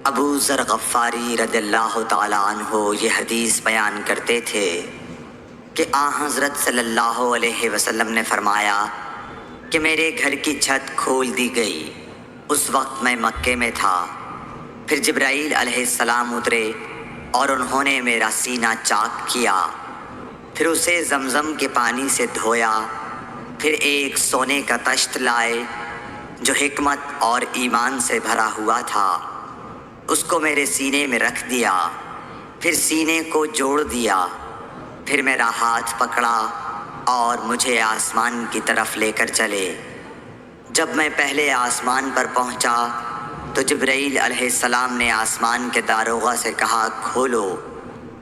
ابو ذر غفاری رضی اللہ تعالی عنہ یہ حدیث بیان کرتے تھے کہ حضرت صلی اللہ علیہ وسلم نے فرمایا کہ میرے گھر کی چھت کھول دی گئی۔ اس وقت میں مکے میں تھا۔ پھر جبرائیل علیہ السلام اترے اور انہوں نے میرا سینہ چاک کیا، پھر اسے زمزم کے پانی سے دھویا، پھر ایک سونے کا طشت لائے جو حکمت اور ایمان سے بھرا ہوا تھا، اس کو میرے سینے میں رکھ دیا، پھر سینے کو جوڑ دیا، پھر میرا ہاتھ پکڑا اور مجھے آسمان کی طرف لے کر چلے۔ جب میں پہلے آسمان پر پہنچا تو جبرائیل علیہ السلام نے آسمان کے داروغہ سے کہا کھولو۔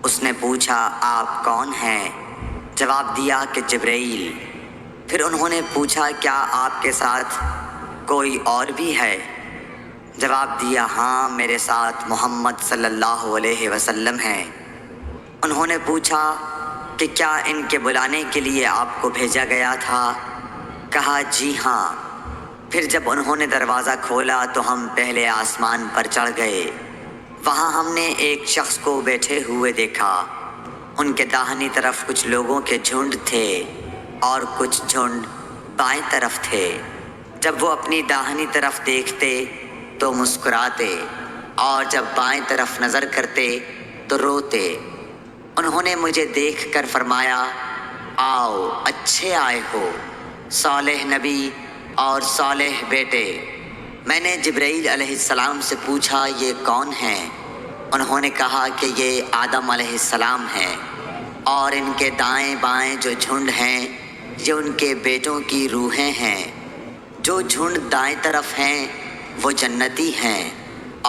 اس نے پوچھا آپ کون ہیں؟ جواب دیا کہ جبرائیل۔ پھر انہوں نے پوچھا کیا آپ کے ساتھ کوئی اور بھی ہے؟ جواب دیا ہاں، میرے ساتھ محمد صلی اللہ علیہ وسلم ہیں۔ انہوں نے پوچھا کہ کیا ان کے بلانے کے لیے آپ کو بھیجا گیا تھا؟ کہا جی ہاں۔ پھر جب انہوں نے دروازہ کھولا تو ہم پہلے آسمان پر چڑھ گئے۔ وہاں ہم نے ایک شخص کو بیٹھے ہوئے دیکھا۔ ان کے داہنی طرف کچھ لوگوں کے جھنڈ تھے اور کچھ جھنڈ بائیں طرف تھے۔ جب وہ اپنی داہنی طرف دیکھتے تو مسکراتے اور جب بائیں طرف نظر کرتے تو روتے۔ انہوں نے مجھے دیکھ کر فرمایا آؤ، اچھے آئے ہو، صالح نبی اور صالح بیٹے۔ میں نے جبرائیل علیہ السلام سے پوچھا یہ کون ہیں؟ انہوں نے کہا کہ یہ آدم علیہ السلام ہیں، اور ان کے دائیں بائیں جو جھنڈ ہیں یہ ان کے بیٹوں کی روحیں ہیں۔ جو جھنڈ دائیں طرف ہیں وہ جنتی ہیں،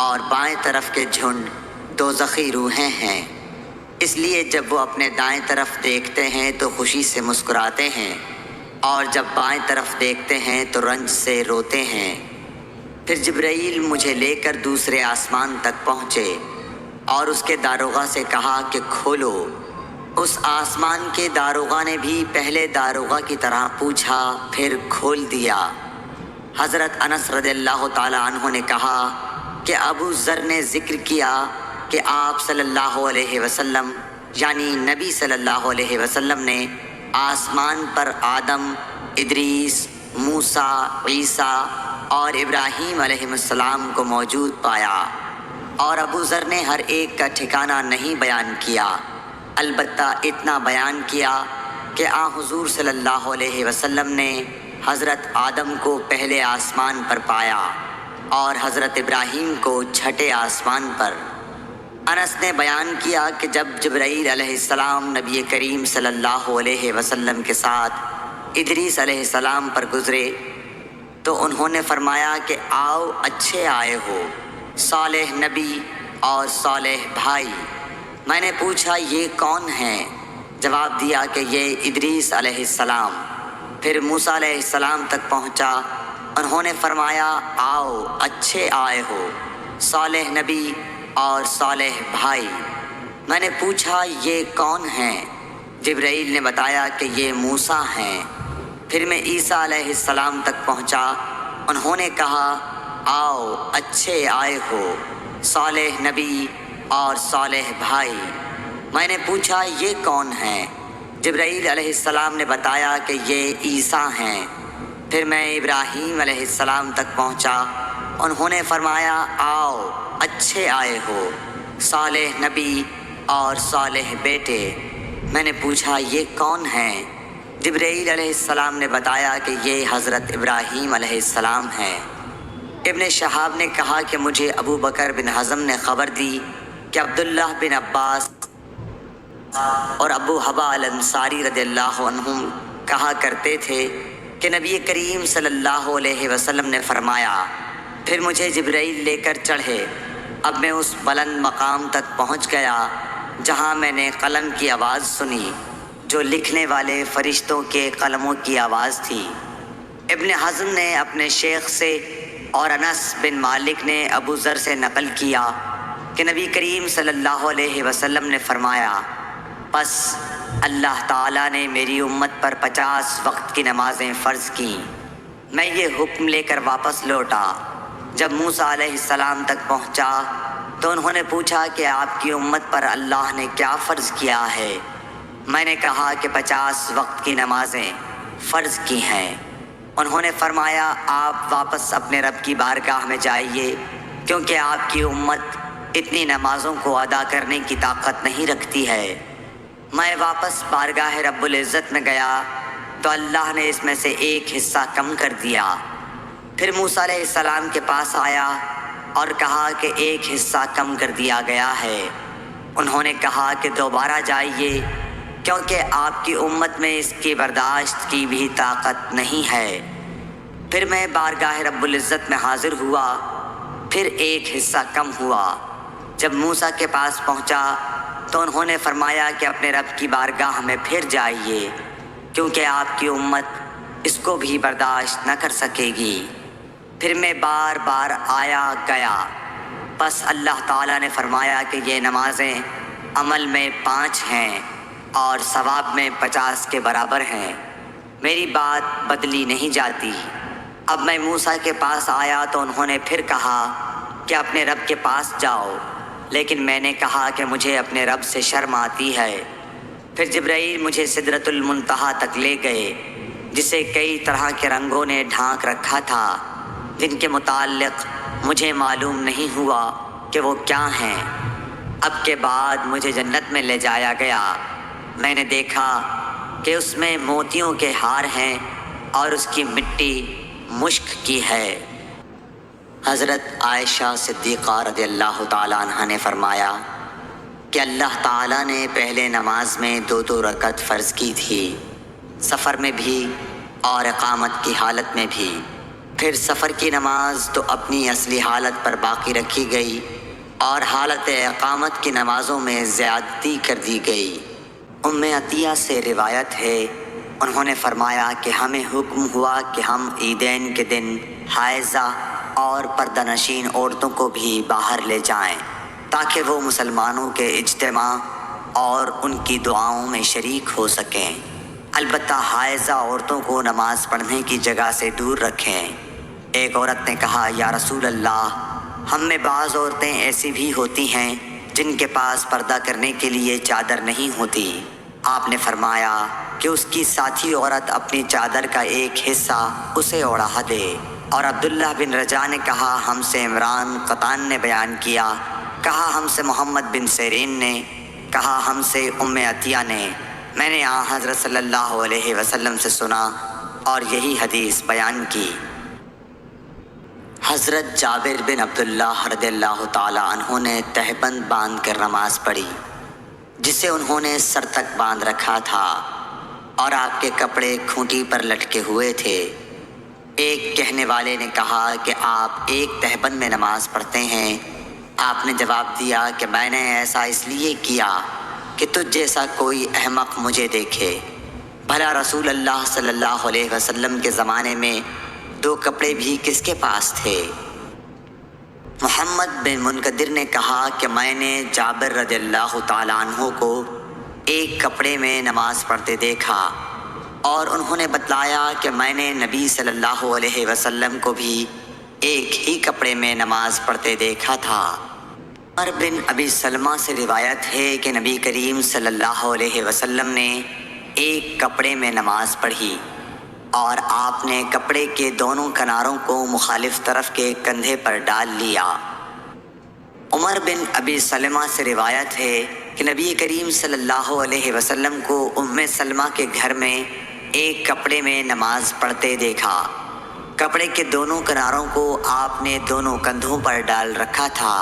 اور بائیں طرف کے جھنڈ دوزخی روحیں ہیں۔ اس لیے جب وہ اپنے دائیں طرف دیکھتے ہیں تو خوشی سے مسکراتے ہیں، اور جب بائیں طرف دیکھتے ہیں تو رنج سے روتے ہیں۔ پھر جبرائیل مجھے لے کر دوسرے آسمان تک پہنچے اور اس کے داروغہ سے کہا کہ کھولو۔ اس آسمان کے داروغہ نے بھی پہلے داروغہ کی طرح پوچھا، پھر کھول دیا۔ حضرت انس رضی اللہ تعالی عنہ نے کہا کہ ابو ذر نے ذکر کیا کہ آپ صلی اللہ علیہ وسلم یعنی نبی صلی اللہ علیہ وسلم نے آسمان پر آدم، ادریس، موسیٰ، عیسیٰ اور ابراہیم علیہ السلام کو موجود پایا، اور ابو ذر نے ہر ایک کا ٹھکانہ نہیں بیان کیا، البتہ اتنا بیان کیا کہ حضور صلی اللہ علیہ وسلم نے حضرت آدم کو پہلے آسمان پر پایا اور حضرت ابراہیم کو چھٹے آسمان پر۔ انس نے بیان کیا کہ جب جبرائیل علیہ السلام نبی کریم صلی اللہ علیہ وسلم کے ساتھ ادریس علیہ السلام پر گزرے تو انہوں نے فرمایا کہ آؤ، اچھے آئے ہو، صالح نبی اور صالح بھائی۔ میں نے پوچھا یہ کون ہیں؟ جواب دیا کہ یہ ادریس علیہ السلام۔ پھر موسیٰ علیہ السلام تک پہنچا۔ انہوں نے فرمایا آؤ، اچھے آئے ہو، صالح نبی اور صالح بھائی۔ میں نے پوچھا یہ کون ہیں؟ جبرائیل نے بتایا کہ یہ موسیٰ ہیں۔ پھر میں عیسیٰ علیہ السلام تک پہنچا۔ انہوں نے کہا آؤ، اچھے آئے ہو، صالح نبی اور صالح بھائی۔ میں نے پوچھا یہ کون ہیں؟ جبرائیل علیہ السلام نے بتایا کہ یہ عیسیٰ ہیں۔ پھر میں ابراہیم علیہ السلام تک پہنچا۔ انہوں نے فرمایا آؤ، اچھے آئے ہو، صالح نبی اور صالح بیٹے۔ میں نے پوچھا یہ کون ہیں؟ جبرائیل علیہ السلام نے بتایا کہ یہ حضرت ابراہیم علیہ السلام ہیں۔ ابن شہاب نے کہا کہ مجھے ابو بکر بن حزم نے خبر دی کہ عبداللہ بن عباس اور ابو حبا الانصاری رضی اللہ عنہم کہا کرتے تھے کہ نبی کریم صلی اللہ علیہ وسلم نے فرمایا، پھر مجھے جبرائیل لے کر چڑھے۔ اب میں اس بلند مقام تک پہنچ گیا جہاں میں نے قلم کی آواز سنی جو لکھنے والے فرشتوں کے قلموں کی آواز تھی۔ ابن حزم نے اپنے شیخ سے اور انس بن مالک نے ابو ذر سے نقل کیا کہ نبی کریم صلی اللہ علیہ وسلم نے فرمایا، پس اللہ تعالیٰ نے میری امت پر 50 وقت کی نمازیں فرض کی۔ میں یہ حکم لے کر واپس لوٹا۔ جب موسیٰ علیہ السلام تک پہنچا تو انہوں نے پوچھا کہ آپ کی امت پر اللہ نے کیا فرض کیا ہے؟ میں نے کہا کہ 50 وقت کی نمازیں فرض کی ہیں۔ انہوں نے فرمایا آپ واپس اپنے رب کی بارگاہ میں جائیے، کیونکہ آپ کی امت اتنی نمازوں کو ادا کرنے کی طاقت نہیں رکھتی ہے۔ میں واپس بارگاہ رب العزت میں گیا تو اللہ نے اس میں سے ایک حصہ کم کر دیا۔ پھر موسیٰ علیہ السلام کے پاس آیا اور کہا کہ ایک حصہ کم کر دیا گیا ہے۔ انہوں نے کہا کہ دوبارہ جائیے، کیونکہ آپ کی امت میں اس کی برداشت کی بھی طاقت نہیں ہے۔ پھر میں بارگاہ رب العزت میں حاضر ہوا، پھر ایک حصہ کم ہوا۔ جب موسیٰ کے پاس پہنچا تو انہوں نے فرمایا کہ اپنے رب کی بارگاہ میں پھر جائیے، کیونکہ آپ کی امت اس کو بھی برداشت نہ کر سکے گی۔ پھر میں بار بار آیا گیا، بس اللہ تعالیٰ نے فرمایا کہ یہ نمازیں عمل میں 5 ہیں اور ثواب میں 50 کے برابر ہیں، میری بات بدلی نہیں جاتی۔ اب میں موسیٰ کے پاس آیا تو انہوں نے پھر کہا کہ اپنے رب کے پاس جاؤ، لیکن میں نے کہا کہ مجھے اپنے رب سے شرم آتی ہے۔ پھر جبرائیل مجھے سدرۃ المنتہا تک لے گئے، جسے کئی طرح کے رنگوں نے ڈھانک رکھا تھا، جن کے متعلق مجھے معلوم نہیں ہوا کہ وہ کیا ہیں۔ اب کے بعد مجھے جنت میں لے جایا گیا۔ میں نے دیکھا کہ اس میں موتیوں کے ہار ہیں اور اس کی مٹی مشک کی ہے۔ حضرت عائشہ صدیقہ رضی اللہ تعالیٰ عنہ نے فرمایا کہ اللہ تعالیٰ نے پہلے نماز میں 2 رکعت فرض کی تھی، سفر میں بھی اور اقامت کی حالت میں بھی۔ پھر سفر کی نماز تو اپنی اصلی حالت پر باقی رکھی گئی اور حالت اقامت کی نمازوں میں زیادتی کر دی گئی۔ ام عطیہ سے روایت ہے، انہوں نے فرمایا کہ ہمیں حکم ہوا کہ ہم عیدین کے دن حائضہ اور پردہ نشین عورتوں کو بھی باہر لے جائیں، تاکہ وہ مسلمانوں کے اجتماع اور ان کی دعاؤں میں شریک ہو سکیں۔ البتہ حائضہ عورتوں کو نماز پڑھنے کی جگہ سے دور رکھیں۔ ایک عورت نے کہا یا رسول اللہ، ہم میں بعض عورتیں ایسی بھی ہوتی ہیں جن کے پاس پردہ کرنے کے لیے چادر نہیں ہوتی۔ آپ نے فرمایا کہ اس کی ساتھی عورت اپنی چادر کا ایک حصہ اسے اوڑھا دے۔ اور عبداللہ بن رجاء نے کہا ہم سے عمران قطان نے بیان کیا، کہا ہم سے محمد بن سیرین نے، کہا ہم سے ام عطیہ نے، میں نے حضرت صلی اللہ علیہ وسلم سے سنا اور یہی حدیث بیان کی۔ حضرت جابر بن عبداللہ رضی اللہ تعالیٰ عنہ نے تہبند باندھ کر نماز پڑھی، جسے انہوں نے سر تک باندھ رکھا تھا اور آپ کے کپڑے کھونٹی پر لٹکے ہوئے تھے۔ ایک کہنے والے نے کہا کہ آپ ایک تہبند میں نماز پڑھتے ہیں؟ آپ نے جواب دیا کہ میں نے ایسا اس لیے کیا کہ تجھ جیسا کوئی احمق مجھے دیکھے۔ بھلا رسول اللہ صلی اللہ علیہ وسلم کے زمانے میں 2 کپڑے بھی کس کے پاس تھے؟ محمد بن منقدر نے کہا کہ میں نے جابر رضی اللہ تعالیٰ عنہ کو ایک کپڑے میں نماز پڑھتے دیکھا، اور انہوں نے بتلایا کہ میں نے نبی صلی اللہ علیہ وسلم کو بھی ایک ہی کپڑے میں نماز پڑھتے دیکھا تھا۔ عمر بن ابی سلمہ سے روایت ہے کہ نبی کریم صلی اللہ علیہ وسلم نے ایک کپڑے میں نماز پڑھی اور آپ نے کپڑے کے دونوں کناروں کو مخالف طرف کے کندھے پر ڈال لیا۔ عمر بن ابی سلمہ سے روایت ہے کہ نبی کریم صلی اللہ علیہ وسلم کو ام سلمہ کے گھر میں ایک کپڑے میں نماز پڑھتے دیکھا۔ کپڑے کے دونوں کناروں کو آپ نے دونوں کندھوں پر ڈال رکھا تھا۔